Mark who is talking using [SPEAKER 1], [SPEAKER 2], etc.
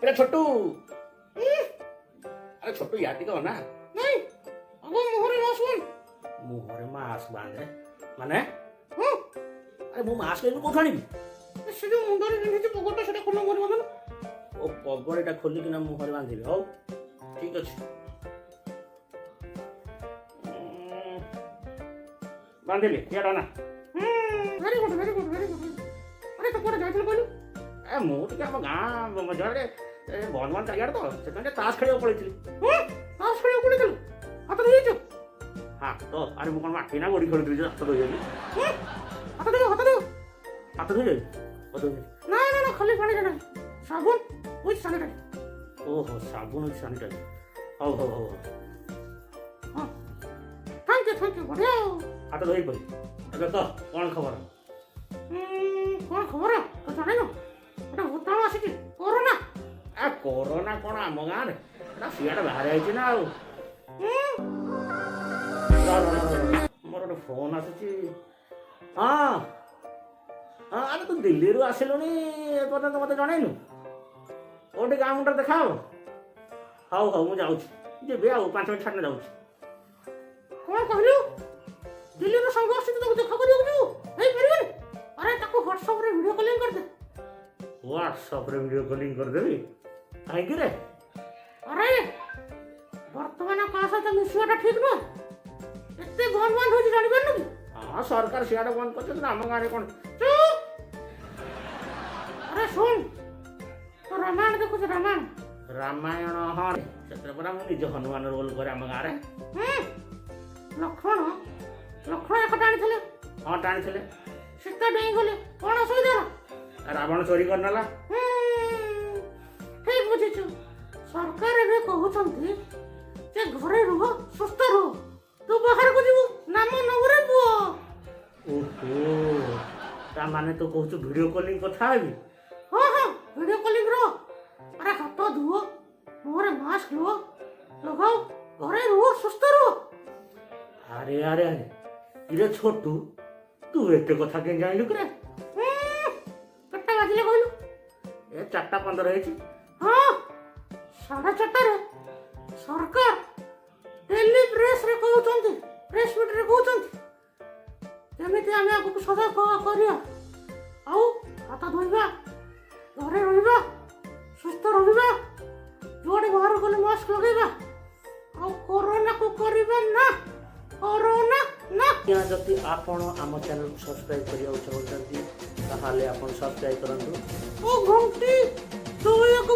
[SPEAKER 1] अरे छोटू अरे छोटू यार टिके ना
[SPEAKER 2] नहीं अगो मोहरे मासुन
[SPEAKER 1] मुहरे मास्क बांधे माने अरे मु मास्क लेनु कोठा आनिबी
[SPEAKER 2] से जो मुंडरे पिंधिछि पगटा सेटा खोलो मोर बदन
[SPEAKER 1] ओ पगड़ीटा खोली किना मुहरे बांधिबी हौ ठीक अछि बांधिली याडा ना
[SPEAKER 2] very good very good very good अरे तो कोडे जाइथिल कहलु
[SPEAKER 1] ए मु टिके हम गां मजारे बन बन चाहिए तो से ताश खेलियो पळैथिली
[SPEAKER 2] तास खेलियो पळैथिल हाथ धोइछु
[SPEAKER 1] हां तो अरे मु कोन माटी ना गोडी खेलुथिली हाथ धोइली
[SPEAKER 2] हाथ धो हाथ धो ना ना ना खाली पानी देना साबुन विथ सैनिटाइजर
[SPEAKER 1] ओहो साबुन विथ सैनिटाइजर हो हो हो
[SPEAKER 2] हां थैंक यू बढ़िया
[SPEAKER 1] हाथ धोई पड़ी ଏବେ ତ କ'ଣ ଖବର
[SPEAKER 2] କ'ଣ ଖବର ତ ଜାଣିନ ଗୋଟେ ଭୂତାଣୁ ଆସିଛି କରୋନା
[SPEAKER 1] ଆ କରୋନା କ'ଣ ଆମ ଗାଁରେ ଏଟା ସିଆଡ଼େ ବାହାରେ ଆଇଛି ନା ଆଉ ମୋର ଗୋଟେ ଫୋନ୍ ଆସୁଛି ହଁ ହଁ ଆରେ ତୁ ଦିଲ୍ଲୀରୁ ଆସିଲୁଣି ଏପର୍ଯ୍ୟନ୍ତ ମୋତେ ଜଣେଇନୁ କୋଉଠି ଗାଁ ମୁଣ୍ଡରେ ଦେଖା ହବ ହଉ ହଉ ମୁଁ ଯାଉଛି ଯିବି ଆଉ 5 ମିନିଟ୍ ଛାଡ଼ିଲେ ଯାଉଛି
[SPEAKER 2] କ'ଣ କହିଲୁ ଦିଲ୍ଲୀରୁ ସାଙ୍ଗ ଆସିଛି ତାକୁ ଦେଖା କରିବାକୁ ଯିବୁ ହେଇପାରିବନି अरे ताको व्हाट्सएप रे वीडियो कॉलिंग कर दे
[SPEAKER 1] व्हाट्सएप रे वीडियो कॉलिंग कर देबी काहे रे
[SPEAKER 2] अरे वर्तमान का साथ मिसवाटा ठीक न एते बंद बंद हो지 जानि पारनु
[SPEAKER 1] हां सरकार सियाडा बंद करछ ना हम गारे कोन
[SPEAKER 2] चुप अरे सुन तो रामायण देखो रामायण
[SPEAKER 1] हां सेते परा मु निज हनुमान रोल करे हम गारे
[SPEAKER 2] लक्ष्मण एक टाणी थले
[SPEAKER 1] हां टाणी थले
[SPEAKER 2] सीता डेई गले कोन असुविधा
[SPEAKER 1] रावण चोरी करनला
[SPEAKER 2] ठीक बुझिछु सरकार एबे कहउछंती जे घरे रह सुस्थ रह तू बाहर को जीवु नाम नवरे पुओ
[SPEAKER 1] ओहो ता माने तो कहउछु वीडियो कॉलिंग कथा हेबी
[SPEAKER 2] हां वीडियो कॉलिंग रो अरे हाथ धुओ मोरे मास्क लो लगाओ घरे रह सुस्थ रह
[SPEAKER 1] अरे अरे अरे इरे छोटू तू एते कथा के जाइलु करे
[SPEAKER 2] कट्टा बाजिले कहलु
[SPEAKER 1] ए 4:15 हेछि
[SPEAKER 2] हां 4:30 रे सरकार दिल्ली प्रेस रे कहउछंती प्रेस मीट रे कहउछंती जेमिति हम आपको सदा करिया आउ हाथ धोइबा घरे रहिबा सुस्थ रहिबा जोडे बाहर गले मास्क लगेबा आउ कोरोना को करिबा ना कोरोना ना
[SPEAKER 1] क्या जति आपण आम चैनल सब्सक्राइब करिया चाहते ताहाले आपण सब्सक्राइब करंतु
[SPEAKER 2] ओ घंटी तो एक